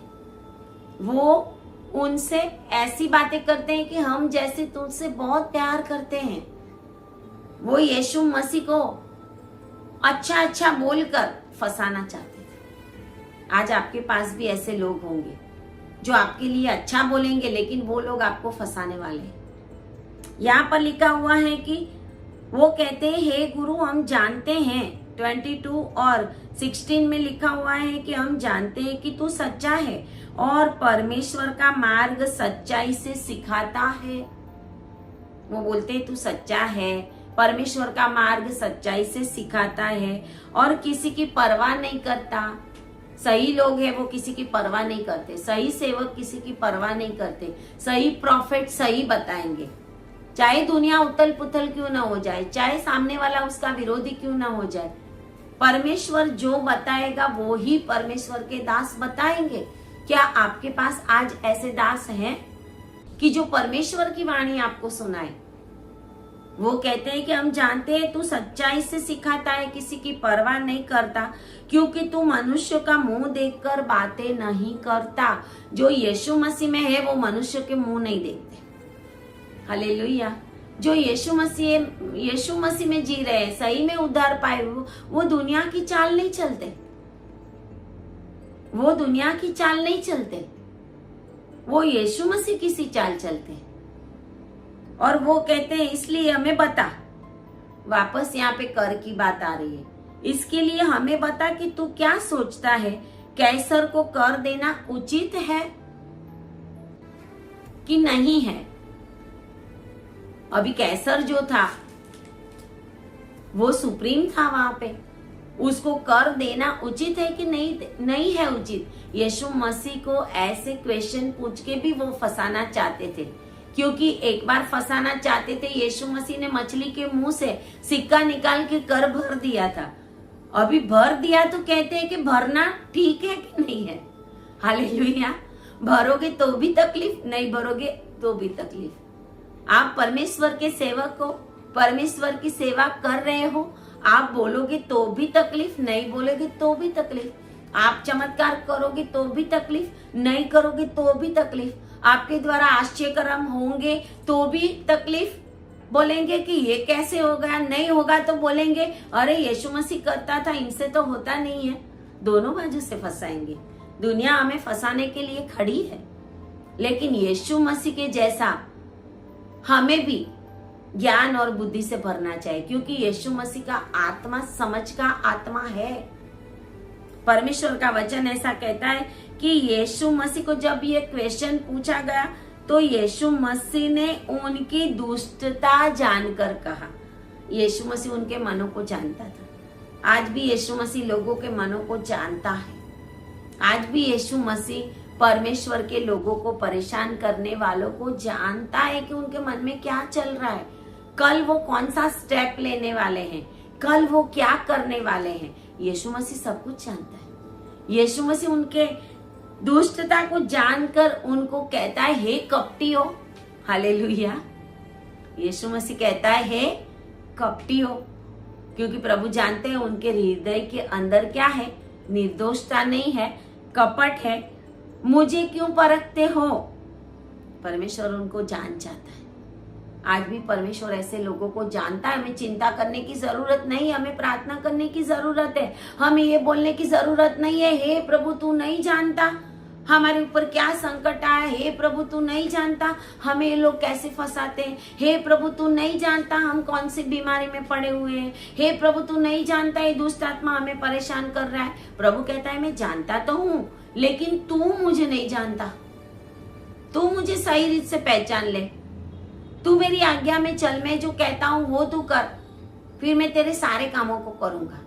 वो उनसे ऐसी बातें करते हैं कि हम जैसे तुझसे बहुत प्यार करते हैं। वो यीशु मसीह को अच्छा अच्छा बोलकर फंसाना चाहते थे। आज आपके पास भी ऐसे लोग होंगे जो आपके लिए अच्छा बोलेंगे, लेकिन वो लोग आपको फंसाने वाले हैं। यहाँ पर लिखा हुआ है कि वो कहते हैं, हे गुरु हम जानते हैं, 22 और 16 में लिखा हुआ है कि हम जानते हैं कि तू सच्चा है और परमेश्वर का मार्ग सच्चाई से सिखाता है। वो बोलते हैं तू सच्चा है, परमेश्वर का मार्ग सच्चाई से सिखाता है और किसी की परवाह नहीं करता। सही लोग हैं वो किसी की परवाह नहीं करते, सही सेवक किसी की परवाह नहीं करते, सही प्रॉफिट सही बताएंगे, चाहे दुनिया उथल पुथल क्यों ना हो जाए, चाहे सामने वाला उसका विरोधी क्यों ना हो जाए। परमेश्वर जो बताएगा वो ही परमेश्वर के दास बताएंगे। क्या आपके पास आज ऐसे दास हैं कि जो परमेश्वर की वाणी आपको सुनाए? वो कहते हैं कि हम जानते हैं तू सच्चाई से सिखाता है, किसी की परवाह नहीं करता, क्योंकि तू मनुष्य का मुंह देखकर बातें नहीं करता। जो यीशु मसीह में है वो मनुष्य के मुंह नहीं देखते। हालेलुया। जो यीशु मसीह में जी रहे हैं, सही में उद्धार पाए, वो दुनिया की चाल नहीं चलते, वो दुनिया की चाल नहीं चलते, वो यीशु मसीह की सी चाल चलते। और वो कहते हैं इसलिए हमें बता, वापस यहाँ पे कर की बात आ रही है, इसके लिए हमें बता कि तू क्या सोचता है, कैसर को कर देना उचित है कि नहीं है। अभी कैसर जो था वो सुप्रीम था, वहां पे उसको कर देना उचित है कि नहीं है उचित। यीशु मसीह को ऐसे क्वेश्चन पूछ के भी वो फंसाना चाहते थे, क्योंकि एक बार फंसाना चाहते थे। यीशु मसीह ने मछली के मुंह से सिक्का निकाल के कर भर दिया था, अभी भर दिया तो कहते हैं कि भरना ठीक है कि नहीं है। हालेलुया। भरोगे तो भी तकलीफ, नहीं भरोगे तो भी तकलीफ। आप परमेश्वर के सेवक हो, परमेश्वर की सेवा कर रहे हो, आप बोलोगे तो भी तकलीफ, नहीं बोलोगे तो भी तकलीफ। आप चमत्कार करोगे तो भी तकलीफ, नहीं करोगे तो भी तकलीफ। आपके द्वारा आश्चर्यकर्म होंगे तो भी तकलीफ, बोलेंगे कि ये कैसे हो गया, नहीं होगा तो बोलेंगे अरे यीशु मसीह करता था, इनसे तो होता नहीं है। दोनों बाजू से फंसाएंगे। दुनिया हमें फंसाने के लिए खड़ी है, लेकिन यीशु मसीह के जैसा हमें भी ज्ञान और बुद्धि से भरना चाहिए, क्योंकि यीशु मसीह का आत्मा समझ का आत्मा है। परमेश्वर का वचन ऐसा कहता है कि यीशु मसीह को जब ये क्वेश्चन पूछा गया तो यीशु मसीह ने उनकी दुष्टता जानकर कहा। यीशु मसीह उनके मनों को जानता था। आज भी यीशु मसीह लोगों के मनों को जानता है। आज भी यीशु मसीह परमेश्वर के लोगों को परेशान करने वालों को जानता है कि उनके मन में क्या चल रहा है, कल वो कौन सा स्टेप लेने वाले हैं, कल वो क्या करने वाले हैं। यीशु मसीह सब कुछ जानता है। यीशु मसीह उनके दुष्टता को जानकर उनको कहता है हे कपटियों। हालेलुया। यीशु मसीह कहता है हे कपटियों, क्योंकि प्रभु जानते हैं उनके हृदय के अंदर क्या है, निर्दोषता नहीं है, कपट है। मुझे क्यों परखते हो? परमेश्वर उनको जान जाता है। आज भी परमेश्वर ऐसे लोगों को जानता है। हमें चिंता करने की जरूरत नहीं, हमें प्रार्थना करने की जरूरत है। हमें ये बोलने की जरूरत नहीं है हे प्रभु तू नहीं जानता हमारे ऊपर क्या संकट आया, हे प्रभु तू नहीं जानता हमें ये लोग कैसे फंसाते हैं, हे प्रभु तू नहीं जानता हम कौन सी बीमारी में पड़े हुए हैं, हे प्रभु तू नहीं जानता ये दुष्ट आत्मा हमें परेशान कर रहा है। प्रभु कहता है मैं जानता तो हूँ, लेकिन तू मुझे नहीं जानता। तू मुझे सही रीत से पहचान ले, तू मेरी आज्ञा में चल, मैं जो कहता हूँ वो तू कर। फिर मैं तेरे सारे कामों को करूंगा।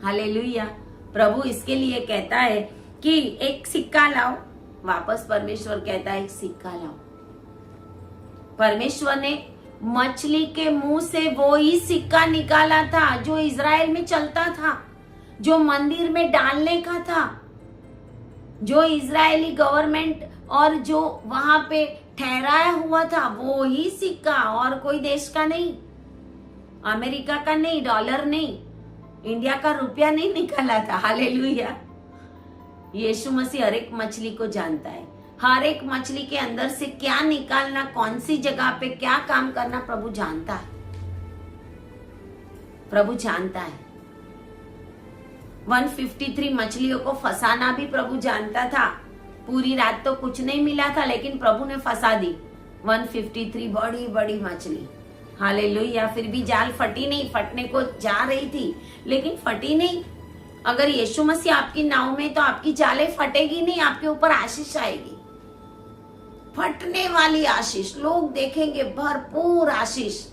हालेलुया। प्रभु इसके लिए कहता है कि एक सिक्का लाओ। वापस परमेश्वर कहता है एक सिक्का लाओ। परमेश्वर ने मछली के मुंह से वो ही सिक्का निकाला था जो इज़राइल में चलता था, जो मंदिर में डालने का था, जो इजरायली गवर्नमेंट और जो वहां पे ठहराया हुआ था, वो ही सिक्का, और कोई देश का नहीं, अमेरिका का नहीं, डॉलर नहीं, इंडिया का रुपया नहीं निकाला था। हालेलुया। यीशु मसीह हर एक मछली को जानता है। हर एक मछली के अंदर से क्या निकालना, कौन सी जगह पे क्या काम करना प्रभु जानता है। प्रभु जानता है। 153 मछलियों को फंसाना भी प्रभु जानता था। पूरी रात तो कुछ नहीं मिला था, लेकिन प्रभु ने फंसा दी 153 बड़ी बड़ी मछली। हालेलुया। फिर भी जाल फटी नहीं, फटने को जा रही थी लेकिन फटी नहीं। अगर यीशु मसीह आपकी नाव में तो आपकी जाले फटेगी नहीं, आपके ऊपर आशीष आएगी, फटने वाली आशीष। लोग देखेंगे भरपूर आशीष।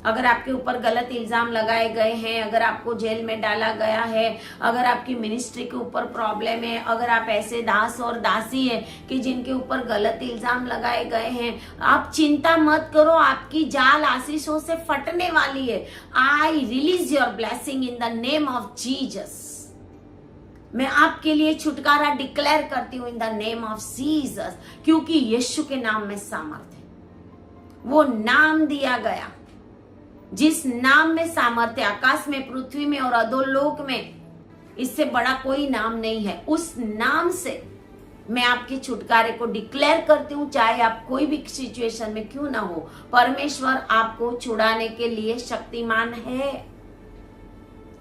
अगर आपके ऊपर गलत इल्जाम लगाए गए हैं, अगर आपको जेल में डाला गया है, अगर आपकी मिनिस्ट्री के ऊपर प्रॉब्लम है, अगर आप ऐसे दास और दासी है कि जिनके ऊपर गलत इल्जाम लगाए गए हैं, आप चिंता मत करो, आपकी जाल आशीषों से फटने वाली है। I release your blessing in the name of Jesus. मैं आपके लिए छुटकारा डिक्लेयर करती हूँ in the name of Jesus, क्योंकि यीशु के नाम में सामर्थ्य है। वो नाम दिया गया जिस नाम में सामर्थ्य, आकाश में, पृथ्वी में और अधोलोक में इससे बड़ा कोई नाम नहीं है। उस नाम से मैं आपके छुटकारे को डिक्लेयर करती हूँ, चाहे आप कोई भी सिचुएशन में क्यों ना हो। परमेश्वर आपको छुड़ाने के लिए शक्तिमान है।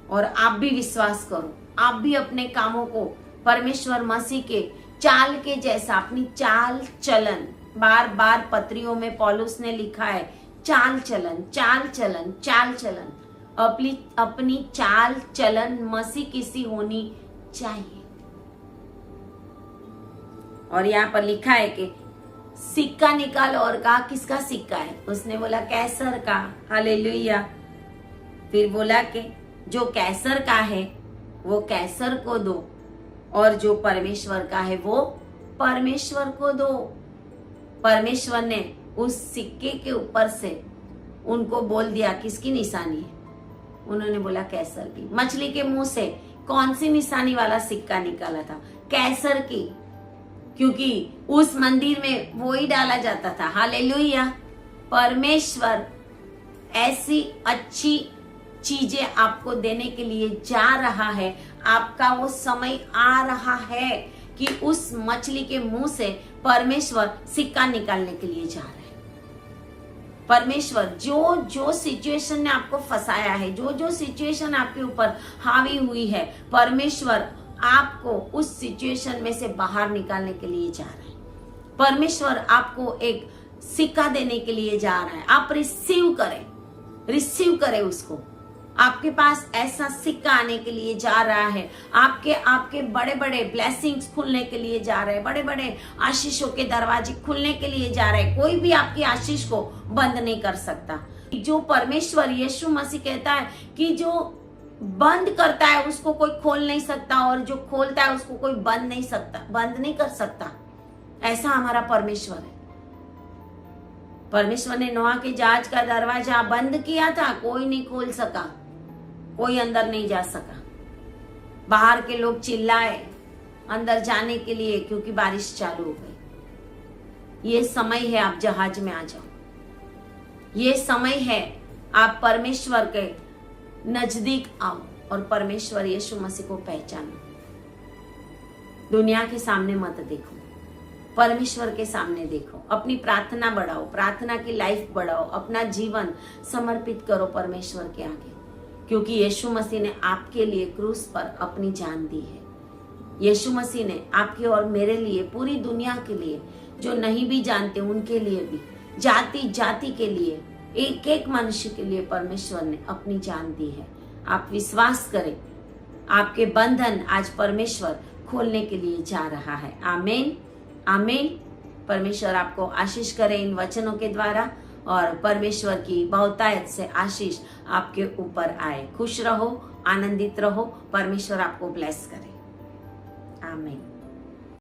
और आप भी विश्वास करो, आप भी अपने कामों को परमेश्वर मसीह के चाल के जैसा, अपनी चाल चलन, बार बार पत्रियों में पौलुस ने लिखा है, चाल चलन, चाल चलन, चाल चलन, अपनी चाल चलन मसीह किसी होनी चाहिए। और यहाँ पर लिखा है कि सिक्का निकालो, और कहा किसका सिक्का है? उसने बोला कैसर का। हालेलुया। फिर बोला कि जो कैसर का है वो कैसर को दो, और जो परमेश्वर का है वो परमेश्वर को दो। परमेश्वर ने उस सिक्के के ऊपर से उनको बोल दिया किसकी निशानी है। उन्होंने बोला कैसर की। मछली के मुंह से कौन सी निशानी वाला सिक्का निकाला था? कैसर की, क्योंकि उस मंदिर में वो ही डाला जाता था। हालेलुया। परमेश्वर ऐसी अच्छी चीजें आपको देने के लिए जा रहा है। आपका वो समय आ रहा है कि उस मछली के मुंह से परमेश्वर सिक्का निकालने के लिए जा रहा है। परमेश्वर जो जो सिचुएशन ने आपको फंसाया है, जो जो सिचुएशन आपके ऊपर हावी हुई है, परमेश्वर आपको उस सिचुएशन में से बाहर निकालने के लिए जा रहा है। परमेश्वर आपको एक सिक्का देने के लिए जा रहा है। आप रिसीव करें उसको। आपके पास ऐसा सिक्का आने के लिए जा रहा है। आपके बड़े बड़े ब्लेसिंग्स खुलने के लिए जा रहे हैं, बड़े बड़े आशीषों के दरवाजे खुलने के लिए जा रहे हैं। कोई भी आपकी आशीष को बंद नहीं कर सकता। जो परमेश्वर यीशु मसीह कहता है कि जो बंद करता है उसको कोई खोल नहीं सकता, और जो खोलता है उसको कोई बंद नहीं कर सकता। ऐसा हमारा परमेश्वर है। परमेश्वर ने नोआ के जहाज का दरवाजा बंद किया था, कोई नहीं खोल सका, कोई अंदर नहीं जा सका। बाहर के लोग चिल्लाए अंदर जाने के लिए, क्योंकि बारिश चालू हो गई। ये समय है आप जहाज में आ जाओ। ये समय है आप परमेश्वर के नजदीक आओ और परमेश्वर यीशु मसीह को पहचानो। दुनिया के सामने मत देखो, परमेश्वर के सामने देखो। अपनी प्रार्थना बढ़ाओ, प्रार्थना की लाइफ बढ़ाओ, अपना जीवन समर्पित करो परमेश्वर के आगे, क्योंकि यीशु मसीह ने आपके लिए क्रूस पर अपनी जान दी है। यीशु मसीह ने आपके और मेरे लिए, पूरी दुनिया के लिए, जो नहीं भी जानते उनके लिए भी, जाति जाति के लिए, एक एक मनुष्य के लिए परमेश्वर ने अपनी जान दी है। आप विश्वास करें, आपके बंधन आज परमेश्वर खोलने के लिए जा रहा है। आमीन, आमीन। परमेश्वर आपको आशीष करे इन वचनों के द्वारा, और परमेश्वर की बहुतायत से आशीष आपके ऊपर आए। खुश रहो, आनंदित रहो, परमेश्वर आपको ब्लेस करे। आमीन।